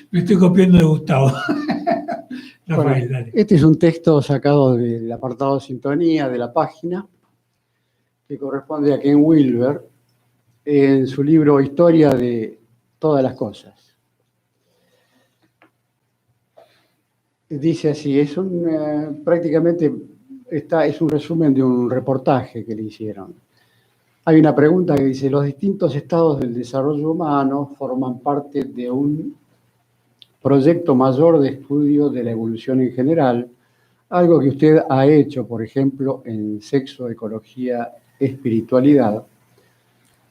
me estoy copiando de Gustavo. Rafael, Bueno, dale. este es un texto sacado del apartado Sintonía de la página, que corresponde a Ken Wilber en su libro Historia de todas las cosas. Dice así, prácticamente es un resumen de un reportaje que le hicieron. Hay una pregunta que dice, los distintos estados del desarrollo humano forman parte de un proyecto mayor de estudio de la evolución en general, algo que usted ha hecho, por ejemplo, en Sexo, Ecología, Espiritualidad.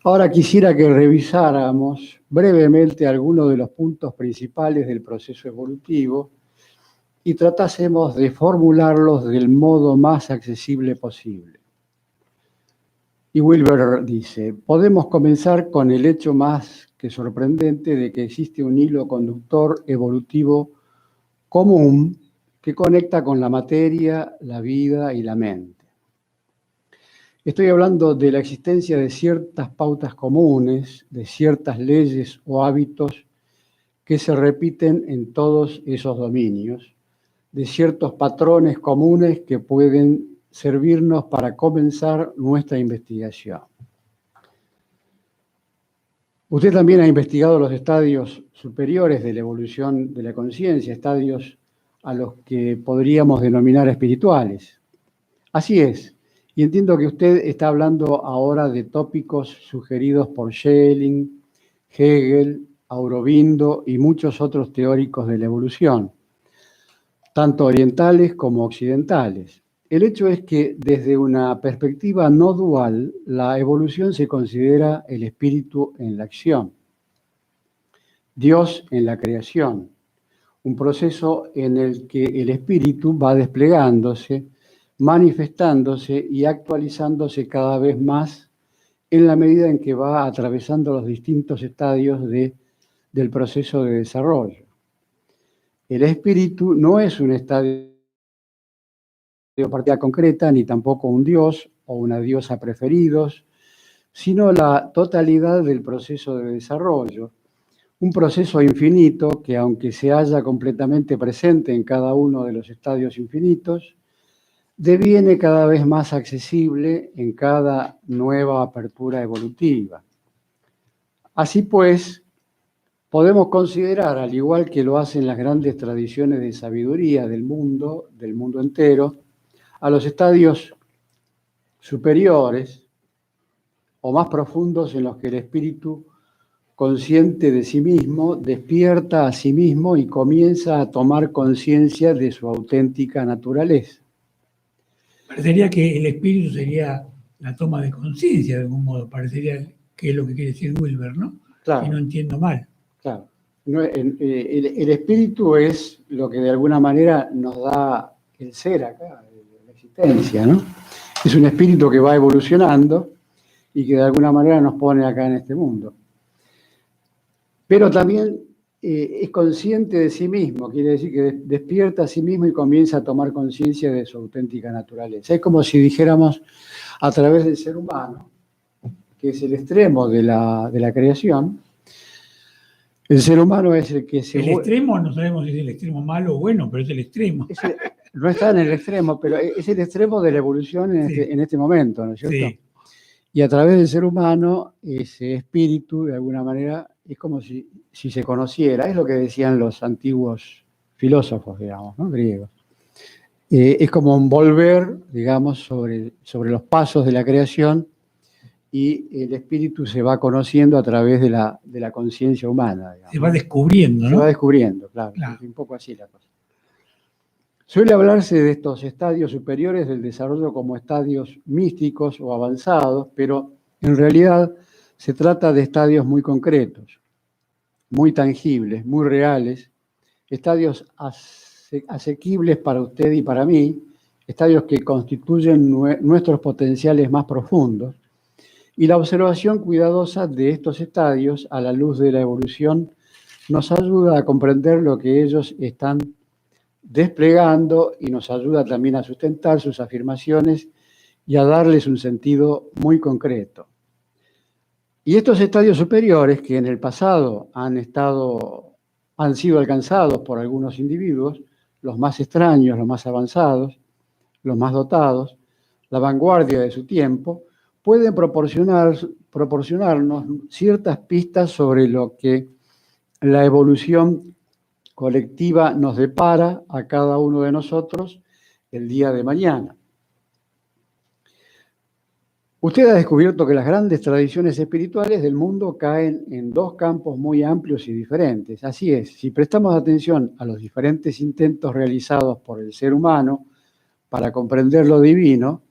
Ahora quisiera que revisáramos brevemente algunos de los puntos principales del proceso evolutivo y tratásemos de formularlos del modo más accesible posible. Y Wilber dice, podemos comenzar con el hecho más que sorprendente de que existe un hilo conductor evolutivo común que conecta con la materia, la vida y la mente. Estoy hablando de la existencia de ciertas pautas comunes, de ciertas leyes o hábitos que se repiten en todos esos dominios, de ciertos patrones comunes que pueden servirnos para comenzar nuestra investigación. Usted también ha investigado los estadios superiores de la evolución de la conciencia, estadios a los que podríamos denominar espirituales. Así es, y entiendo que usted está hablando ahora de tópicos sugeridos por Schelling, Hegel, Aurobindo y muchos otros teóricos de la evolución, tanto orientales como occidentales. El hecho es que desde una perspectiva no dual, la evolución se considera el espíritu en la acción, Dios en la creación, un proceso en el que el espíritu va desplegándose, manifestándose y actualizándose cada vez más en la medida en que va atravesando los distintos estadios del proceso de desarrollo. El espíritu no es un estadio de partida concreta, ni tampoco un dios o una diosa preferidos, sino la totalidad del proceso de desarrollo, un proceso infinito que, aunque se halla completamente presente en cada uno de los estadios infinitos, deviene cada vez más accesible en cada nueva apertura evolutiva. Así pues, podemos considerar, al igual que lo hacen las grandes tradiciones de sabiduría del mundo entero, a los estadios superiores o más profundos en los que el espíritu consciente de sí mismo despierta a sí mismo y comienza a tomar conciencia de su auténtica naturaleza. Parecería que el espíritu sería la toma de conciencia de algún modo, parecería que es lo que quiere decir Wilber, ¿no? Claro. Si no entiendo mal. Claro. El espíritu es lo que de alguna manera nos da el ser acá, la existencia, ¿no? Es un espíritu que va evolucionando y que de alguna manera nos pone acá en este mundo. Pero también es consciente de sí mismo, quiere decir que despierta a sí mismo y comienza a tomar conciencia de su auténtica naturaleza. Es como si dijéramos a través del ser humano, que es el extremo de la creación. El ser humano es el que se... El extremo, no sabemos si es el extremo malo o bueno, pero es el extremo. No está en el extremo, pero es el extremo de la evolución en este momento, ¿no es cierto? Sí. Y a través del ser humano, ese espíritu, de alguna manera, es como si se conociera. Es lo que decían los antiguos filósofos, digamos, ¿no? Griegos. Es como un volver, digamos, sobre los pasos de la creación, y el espíritu se va conociendo a través de la conciencia humana. Digamos. Se va descubriendo, ¿no? Se va descubriendo, claro. Es un poco así la cosa. Suele hablarse de estos estadios superiores del desarrollo como estadios místicos o avanzados, pero en realidad se trata de estadios muy concretos, muy tangibles, muy reales, estadios asequibles para usted y para mí, estadios que constituyen nuestros potenciales más profundos. Y la observación cuidadosa de estos estadios a la luz de la evolución nos ayuda a comprender lo que ellos están desplegando y nos ayuda también a sustentar sus afirmaciones y a darles un sentido muy concreto. Y estos estadios superiores que en el pasado han sido alcanzados por algunos individuos, los más extraños, los más avanzados, los más dotados, la vanguardia de su tiempo, pueden proporcionarnos ciertas pistas sobre lo que la evolución colectiva nos depara a cada uno de nosotros el día de mañana. Usted ha descubierto que las grandes tradiciones espirituales del mundo caen en dos campos muy amplios y diferentes. Así es, si prestamos atención a los diferentes intentos realizados por el ser humano para comprender lo divino,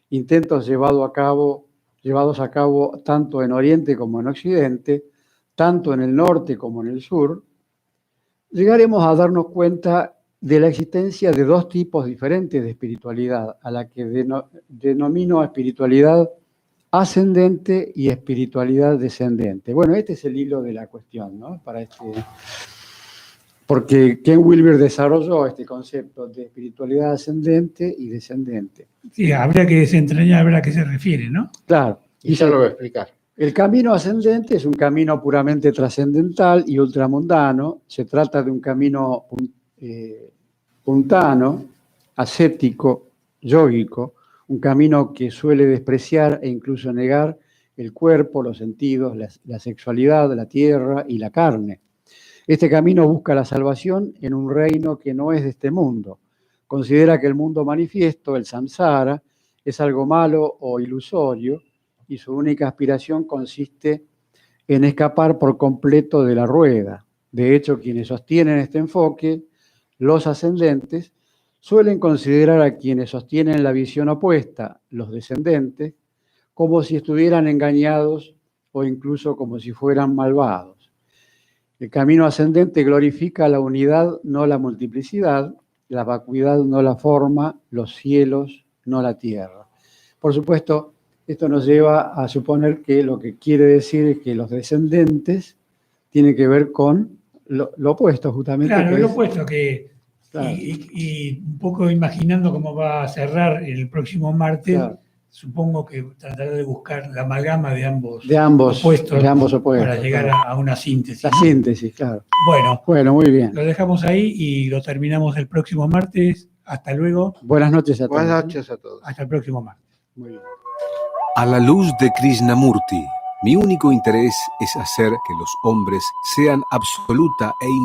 intentos llevados a cabo tanto en Oriente como en Occidente, tanto en el norte como en el sur, llegaremos a darnos cuenta de la existencia de dos tipos diferentes de espiritualidad, a la que denomino espiritualidad ascendente y espiritualidad descendente. Bueno, este es el hilo de la cuestión, ¿no? Para Porque Ken Wilber desarrolló este concepto de espiritualidad ascendente y descendente. Sí, habría que desentrañar a ver a qué se refiere, ¿no? Claro, Y ya lo voy a explicar. el camino ascendente es un camino puramente trascendental y ultramundano. Se trata de un camino puntano, ascético, yógico, un camino que suele despreciar e incluso negar el cuerpo, los sentidos, la sexualidad, la tierra y la carne. Este camino busca la salvación en un reino que no es de este mundo. Considera que el mundo manifiesto, el samsara, es algo malo o ilusorio y su única aspiración consiste en escapar por completo de la rueda. De hecho, quienes sostienen este enfoque, los ascendentes, suelen considerar a quienes sostienen la visión opuesta, los descendentes, como si estuvieran engañados o incluso como si fueran malvados. El camino ascendente glorifica la unidad, no la multiplicidad, la vacuidad, no la forma, los cielos, no la tierra. Por supuesto, esto nos lleva a suponer que lo que quiere decir es que los descendentes tienen que ver con lo opuesto, justamente. Claro, que lo es- opuesto que... Claro. Y un poco imaginando cómo va a cerrar el próximo martes, Claro. supongo que tratará de buscar la amalgama de ambos De ambos opuestos opuestos. para llegar claro. a una síntesis. La síntesis, claro. Bueno, Bueno, muy bien. lo dejamos ahí y lo terminamos el próximo martes. Hasta luego. Buenas noches a todos. Buenas noches a todos. Hasta el próximo martes. Muy bien. A la luz de Krishnamurti, mi único interés es hacer que los hombres sean absoluta e